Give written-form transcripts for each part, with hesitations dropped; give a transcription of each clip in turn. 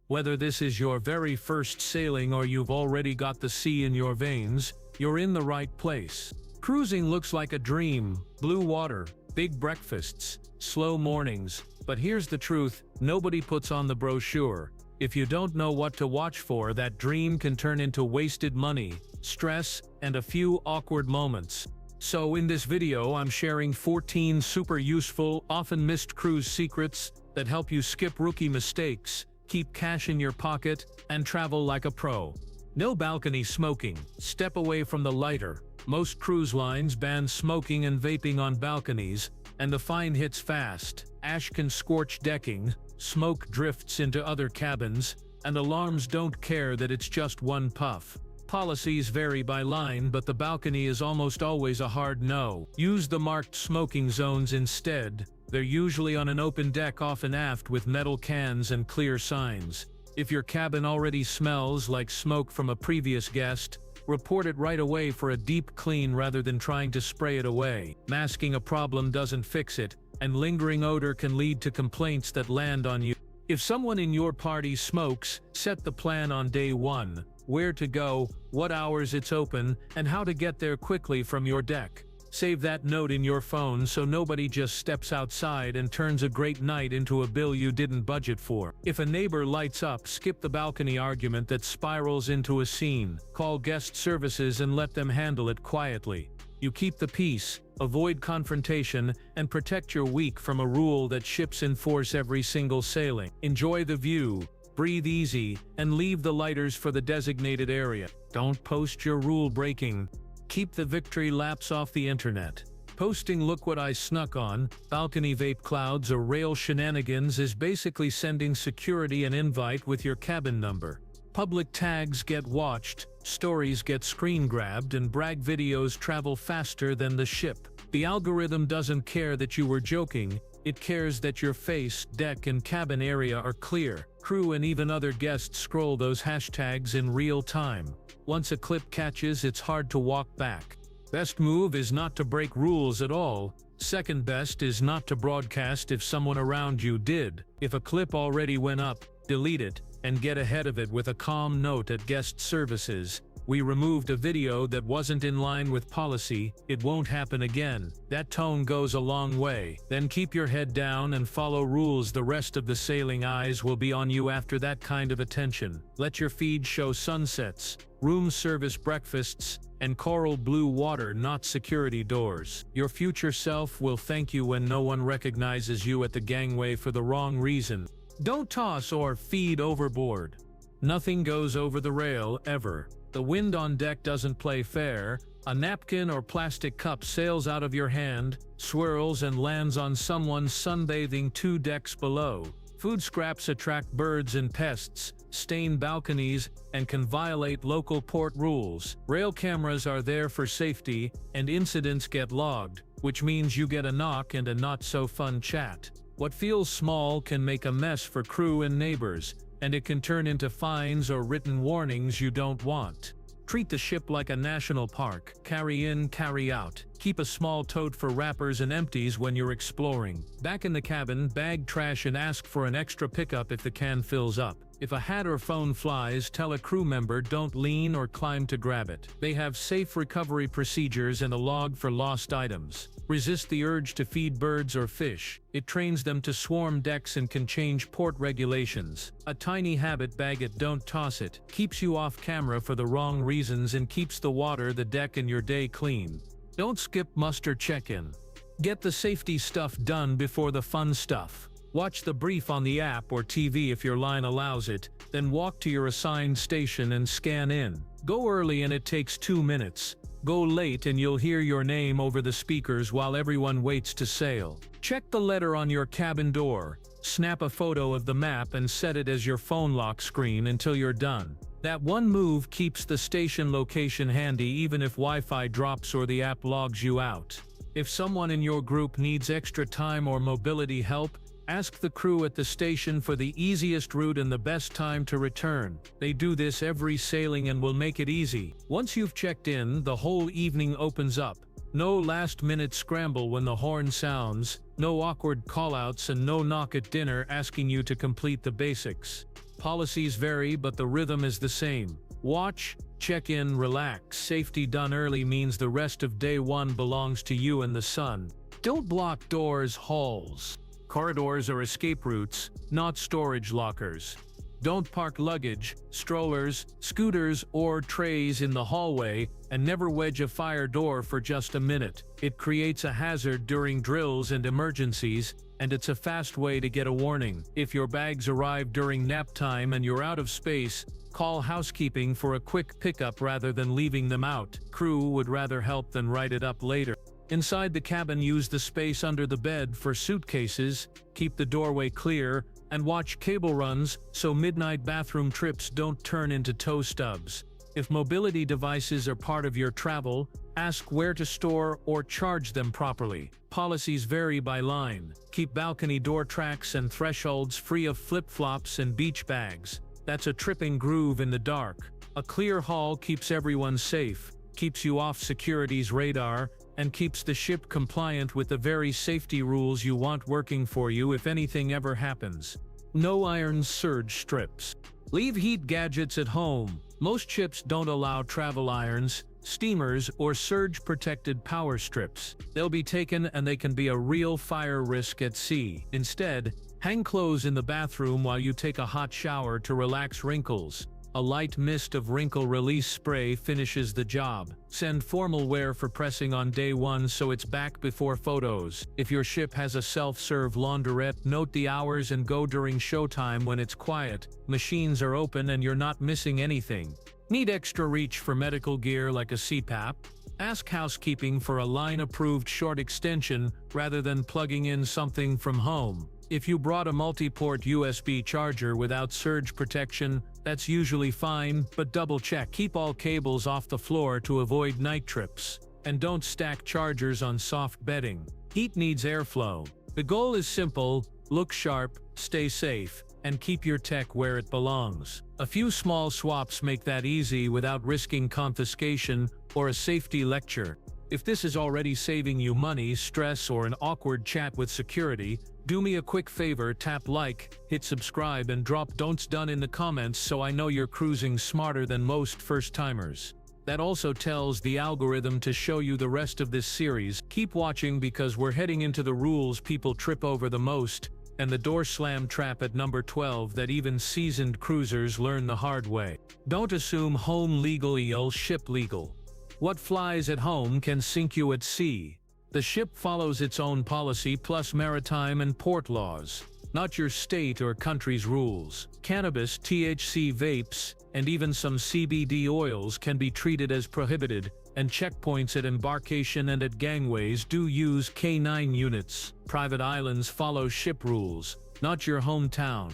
Whether this is your very first sailing or you've already got the sea in your veins, you're in the right place. Cruising looks like a dream: blue water, big breakfasts, slow mornings. But here's the truth: nobody puts on the brochure. If you don't know what to watch for, that dream can turn into wasted money, stress, and a few awkward moments. So in this video, I'm sharing 14 super useful, often missed cruise secrets that help you skip rookie mistakes, keep cash in your pocket, and travel like a pro. No balcony smoking. Step away from the lighter. Most cruise lines ban smoking and vaping on balconies, and the fine hits fast. Ash can scorch decking, smoke drifts into other cabins, and alarms don't care that it's just one puff. Policies vary by line, but the balcony is almost always a hard no. Use the marked smoking zones instead. They're usually on an open deck, often aft, with metal cans and clear signs. If your cabin already smells like smoke from a previous guest, report it right away for a deep clean rather than trying to spray it away. Masking a problem doesn't fix it, and lingering odor can lead to complaints that land on you. If someone in your party smokes, set the plan on day one: where to go, what hours it's open, and how to get there quickly from your deck. Save that note in your phone so nobody just steps outside and turns a great night into a bill you didn't budget for. If a neighbor lights up, skip the balcony argument that spirals into a scene. Call guest services and let them handle it quietly. You keep the peace, avoid confrontation, and protect your week from a rule that ships enforce every single sailing. Enjoy the view, breathe easy, and leave the lighters for the designated area. Don't post your rule breaking. Keep the victory laps off the internet. Posting "look what I snuck on" balcony vape clouds or rail shenanigans is basically sending security an invite with your cabin number. Public tags get watched, stories get screen grabbed, and brag videos travel faster than the ship. The algorithm doesn't care that you were joking, it cares that your face, deck, and cabin area are clear. Crew and even other guests scroll those hashtags in real time. Once a clip catches, it's hard to walk back. Best move is not to break rules at all. Second best is not to broadcast if someone around you did. If a clip already went up, delete it, and get ahead of it with a calm note at guest services: "We removed a video that wasn't in line with policy, it won't happen again." That tone goes a long way. Then keep your head down and follow rules. The rest of the sailing eyes will be on you after that kind of attention. Let your feed show sunsets, room service breakfasts, and coral blue water, not security doors. Your future self will thank you when no one recognizes you at the gangway for the wrong reason. Don't toss or feed overboard. Nothing goes over the rail, ever. The wind on deck doesn't play fair. A napkin or plastic cup sails out of your hand, swirls, and lands on someone sunbathing 2 decks below. Food scraps attract birds and pests, stain balconies, and can violate local port rules. Rail cameras are there for safety, and incidents get logged, which means you get a knock and a not-so-fun chat. What feels small can make a mess for crew and neighbors, and it can turn into fines or written warnings you don't want. Treat the ship like a national park. Carry in, carry out. Keep a small tote for wrappers and empties when you're exploring. Back in the cabin, bag trash and ask for an extra pickup if the can fills up. If a hat or phone flies, tell a crew member don't lean or climb to grab it. They have safe recovery procedures and a log for lost items. Resist the urge to feed birds or fish. It trains them to swarm decks and can change port regulations. A tiny habit: bag it, don't toss it. Keeps you off camera for the wrong reasons and keeps the water, the deck, and your day clean. Don't skip muster check-in. Get the safety stuff done before the fun stuff. Watch the brief on the app or TV if your line allows it, then walk to your assigned station and scan in. Go early and it takes 2 minutes. Go late and you'll hear your name over the speakers while everyone waits to sail. Check the letter on your cabin door. Snap a photo of the map and set it as your phone lock screen until you're done. That one move keeps the station location handy even if Wi-Fi drops or the app logs you out. If someone in your group needs extra time or mobility help, ask the crew at the station for the easiest route and the best time to return. They do this every sailing and will make it easy. Once you've checked in, the whole evening opens up. No last-minute scramble when the horn sounds, no awkward callouts, and no knock at dinner asking you to complete the basics. Policies vary, but the rhythm is the same. Watch, check in, relax. Safety done early means the rest of day one belongs to you and the sun. Don't block doors, halls. Corridors are escape routes, not storage lockers. Don't park luggage, strollers, scooters, or trays in the hallway, and never wedge a fire door for just a minute. It creates a hazard during drills and emergencies, and it's a fast way to get a warning. If your bags arrive during nap time and you're out of space, call housekeeping for a quick pickup rather than leaving them out. Crew would rather help than write it up later. Inside the cabin, use the space under the bed for suitcases, keep the doorway clear, and watch cable runs so midnight bathroom trips don't turn into toe stubs. If mobility devices are part of your travel, ask where to store or charge them properly. Policies vary by line. Keep balcony door tracks and thresholds free of flip-flops and beach bags. That's a tripping groove in the dark. A clear hall keeps everyone safe, keeps you off security's radar, and keeps the ship compliant with the very safety rules you want working for you if anything ever happens. No iron surge strips. Leave heat gadgets at home. Most ships don't allow travel irons, steamers, or surge-protected power strips. They'll be taken and they can be a real fire risk at sea. Instead, hang clothes in the bathroom while you take a hot shower to relax wrinkles. A light mist of wrinkle release spray finishes the job. Send formal wear for pressing on day one so it's back before photos. If your ship has a self-serve laundrette, note the hours and go during showtime when it's quiet. Machines are open and you're not missing anything. Need extra reach for medical gear like a CPAP? Ask housekeeping for a line-approved short extension rather than plugging in something from home. If you brought a multi-port USB charger without surge protection, that's usually fine, but double-check. Keep all cables off the floor to avoid night trips. And don't stack chargers on soft bedding. Heat needs airflow. The goal is simple: look sharp, stay safe, and keep your tech where it belongs. A few small swaps make that easy without risking confiscation or a safety lecture. If this is already saving you money, stress, or an awkward chat with security, do me a quick favor: tap like, hit subscribe, and drop don'ts done in the comments so I know you're cruising smarter than most first-timers. That also tells the algorithm to show you the rest of this series. Keep watching because we're heading into the rules people trip over the most, and the door slam trap at number 12 that even seasoned cruisers learn the hard way. Don't assume home legal equals ship legal. What flies at home can sink you at sea. The ship follows its own policy plus maritime and port laws, not your state or country's rules. Cannabis, THC vapes, and even some CBD oils can be treated as prohibited, and checkpoints at embarkation and at gangways do use K9 units. Private islands follow ship rules, not your hometown.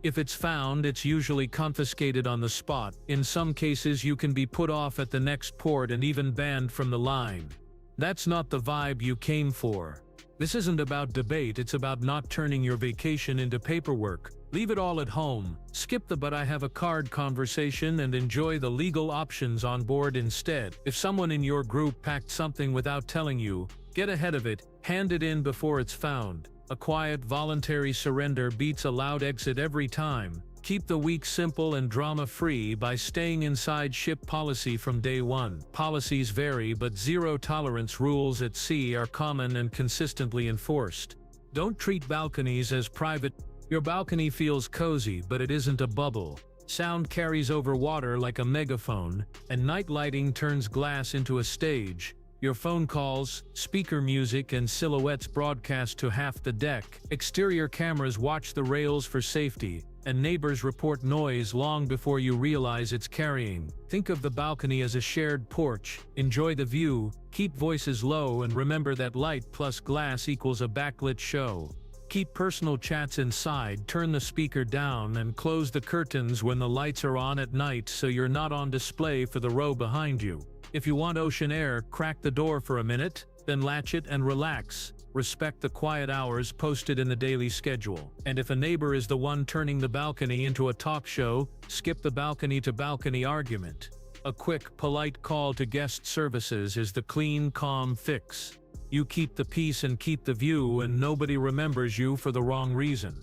If it's found, it's usually confiscated on the spot. In some cases, you can be put off at the next port and even banned from the line. That's not the vibe you came for. This isn't about debate, it's about not turning your vacation into paperwork. Leave it all at home, skip the "but I have a card" conversation, and enjoy the legal options on board instead. If someone in your group packed something without telling you, get ahead of it, hand it in before it's found. A quiet, voluntary surrender beats a loud exit every time. Keep the week simple and drama-free by staying inside ship policy from day one. Policies vary, but zero-tolerance rules at sea are common and consistently enforced. Don't treat balconies as private. Your balcony feels cozy, but it isn't a bubble. Sound carries over water like a megaphone, and night lighting turns glass into a stage. Your phone calls, speaker music, and silhouettes broadcast to half the deck. Exterior cameras watch the rails for safety, and neighbors report noise long before you realize it's carrying. Think of the balcony as a shared porch. Enjoy the view, keep voices low, and remember that light plus glass equals a backlit show. Keep personal chats inside, turn the speaker down, and close the curtains when the lights are on at night so you're not on display for the row behind you. If you want ocean air, crack the door for a minute, then latch it and relax. Respect the quiet hours posted in the daily schedule. And if a neighbor is the one turning the balcony into a talk show, skip the balcony-to-balcony argument. A quick, polite call to guest services is the clean, calm fix. You keep the peace and keep the view, and nobody remembers you for the wrong reason.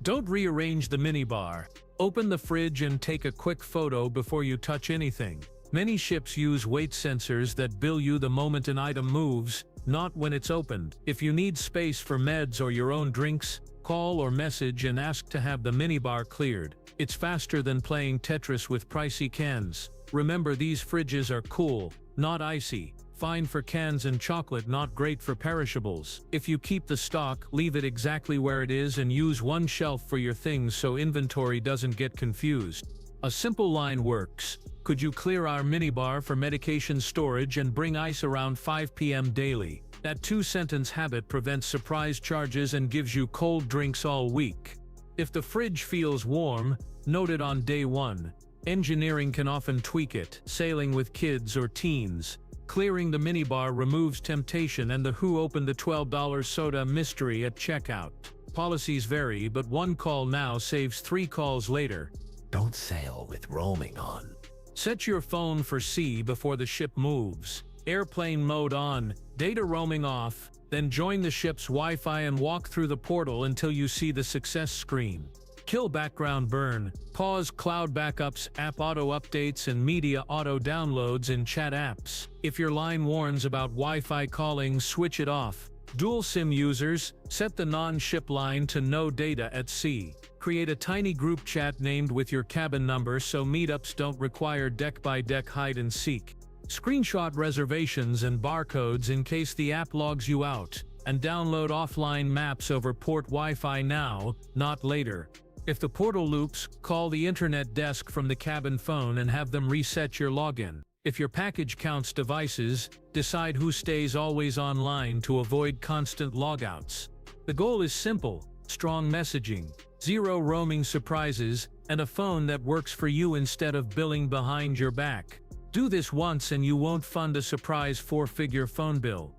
Don't rearrange the minibar. Open the fridge and take a quick photo before you touch anything. Many ships use weight sensors that bill you the moment an item moves, not when it's opened. If you need space for meds or your own drinks, call or message and ask to have the minibar cleared. It's faster than playing Tetris with pricey cans. Remember, these fridges are cool, not icy. Fine for cans and chocolate, not great for perishables. If you keep the stock, leave it exactly where it is and use one shelf for your things so inventory doesn't get confused. A simple line works. Could you clear our minibar for medication storage and bring ice around 5 p.m. daily? That two-sentence habit prevents surprise charges and gives you cold drinks all week. If the fridge feels warm, note it on day one. Engineering can often tweak it. Sailing with kids or teens. Clearing the minibar removes temptation and the who opened the $12 soda mystery at checkout. Policies vary, but one call now saves 3 calls later. Don't sail with roaming on. Set your phone for sea before the ship moves. Airplane mode on, data roaming off, then join the ship's Wi-Fi and walk through the portal until you see the success screen. Kill background burn, pause cloud backups, app auto updates and media auto downloads in chat apps. If your line warns about Wi-Fi calling, switch it off. Dual SIM users, set the non-ship line to no data at sea. Create a tiny group chat named with your cabin number so meetups don't require deck-by-deck hide and seek. Screenshot reservations and barcodes in case the app logs you out, and download offline maps over port Wi-Fi now, not later. If the portal loops, call the internet desk from the cabin phone and have them reset your login. If your package counts devices, decide who stays always online to avoid constant logouts. The goal is simple: strong messaging, zero roaming surprises, and a phone that works for you instead of billing behind your back. Do this once and you won't fund a surprise 4-figure phone bill.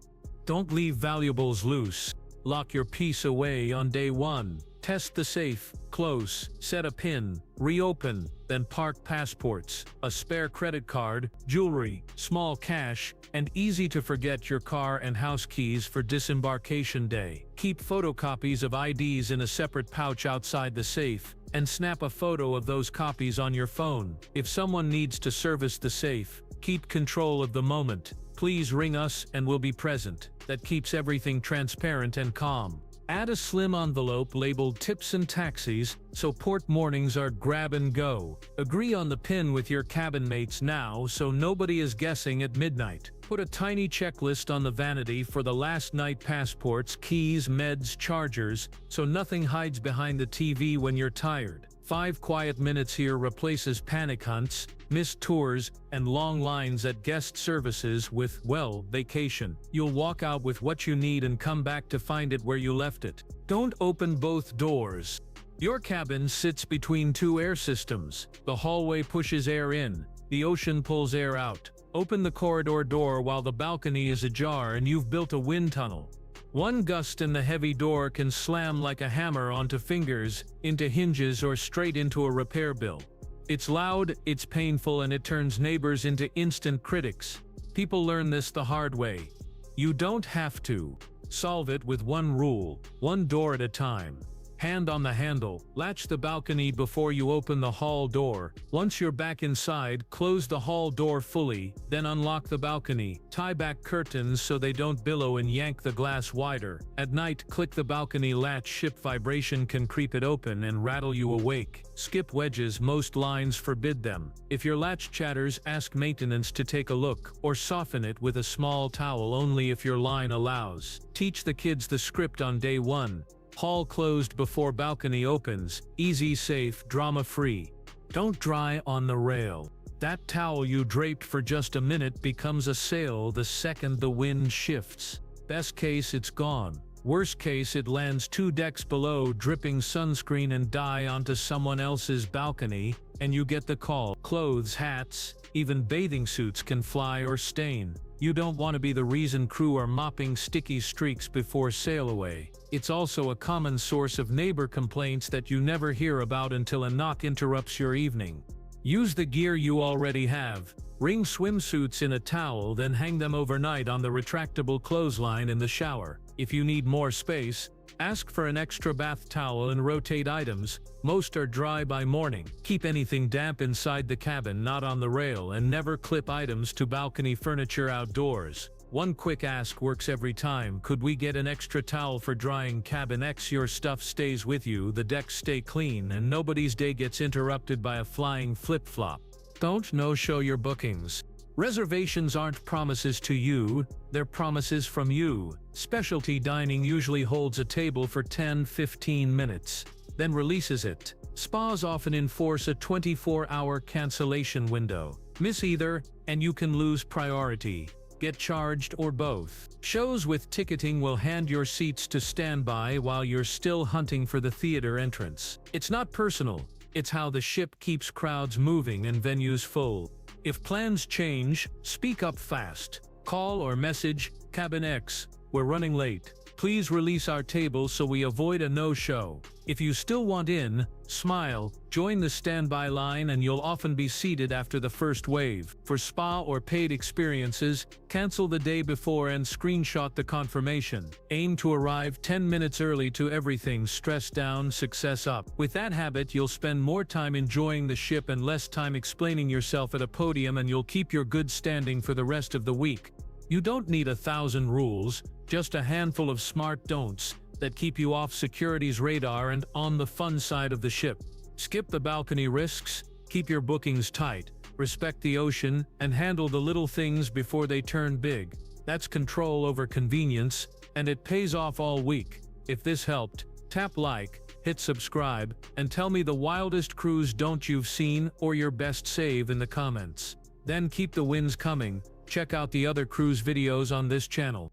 Don't leave valuables loose. Lock your piece away on day one. Test the safe, close, set a pin, reopen, then park passports, a spare credit card, jewelry, small cash, and easy to forget your car and house keys for disembarkation day. Keep photocopies of IDs in a separate pouch outside the safe, and snap a photo of those copies on your phone. If someone needs to service the safe, keep control of the moment. Please ring us and we'll be present. That keeps everything transparent and calm. Add a slim envelope labeled tips and taxis, so port mornings are grab and go. Agree on the pin with your cabin mates now so nobody is guessing at midnight. Put a tiny checklist on the vanity for the last night passports, keys, meds, chargers, so nothing hides behind the TV when you're tired. 5 quiet minutes here replaces panic hunts, missed tours, and long lines at guest services with, well, vacation. You'll walk out with what you need and come back to find it where you left it. Don't open both doors. Your cabin sits between 2 air systems. The hallway pushes air in, the ocean pulls air out. Open the corridor door while the balcony is ajar and you've built a wind tunnel. One gust in the heavy door can slam like a hammer onto fingers, into hinges, or straight into a repair bill. It's loud, it's painful, and it turns neighbors into instant critics. People learn this the hard way. You don't have to. Solve it with one rule: one door at a time. Hand on the handle, latch the balcony before you open the hall door. Once you're back inside, close the hall door fully, then unlock the balcony. Tie back curtains so they don't billow and yank the glass wider. At night, click the balcony latch. Ship vibration can creep it open and rattle you awake. Skip wedges, most lines forbid them. If your latch chatters, ask maintenance to take a look, or soften it with a small towel only if your line allows. Teach the kids the script on day one. Hall closed before balcony opens. Easy, safe, drama-free. Don't dry on the rail. That towel you draped for just a minute becomes a sail the second the wind shifts. Best case, it's gone. Worst case, it lands 2 decks below, dripping sunscreen and dye onto someone else's balcony, and you get the call. Clothes, hats, even bathing suits can fly or stain. You don't want to be the reason crew are mopping sticky streaks before sail away. It's also a common source of neighbor complaints that you never hear about until a knock interrupts your evening. Use the gear you already have. Wring swimsuits in a towel, then hang them overnight on the retractable clothesline in the shower. If you need more space, ask for an extra bath towel and rotate items. Most are dry by morning. Keep anything damp inside the cabin, not on the rail, and never clip items to balcony furniture outdoors. One quick ask works every time. Could we get an extra towel for drying cabin X? Your stuff stays with you, the decks stay clean, and nobody's day gets interrupted by a flying flip-flop. Don't no-show your bookings. Reservations aren't promises to you, they're promises from you. Specialty dining usually holds a table for 10-15 minutes, then releases it. Spas often enforce a 24-hour cancellation window. Miss either, and you can lose priority. Get charged or both. Shows with ticketing will hand your seats to standby while you're still hunting for the theater entrance. It's not personal, it's how the ship keeps crowds moving and venues full. If plans change, speak up fast. Call or message, Cabin X, we're running late. Please release our table so we avoid a no-show. If you still want in, smile, join the standby line, and you'll often be seated after the first wave. For spa or paid experiences, cancel the day before and screenshot the confirmation. Aim to arrive 10 minutes early to everything. Stress down, success up. With that habit, you'll spend more time enjoying the ship and less time explaining yourself at a podium, and you'll keep your good standing for the rest of the week. You don't need 1,000 rules, just a handful of smart don'ts that keep you off security's radar and on the fun side of the ship. Skip the balcony risks, keep your bookings tight, respect the ocean, and handle the little things before they turn big. That's control over convenience, and it pays off all week. If this helped, tap like, hit subscribe, and tell me the wildest cruise don't you've seen or your best save in the comments. Then keep the wins coming. Check out the other cruise videos on this channel.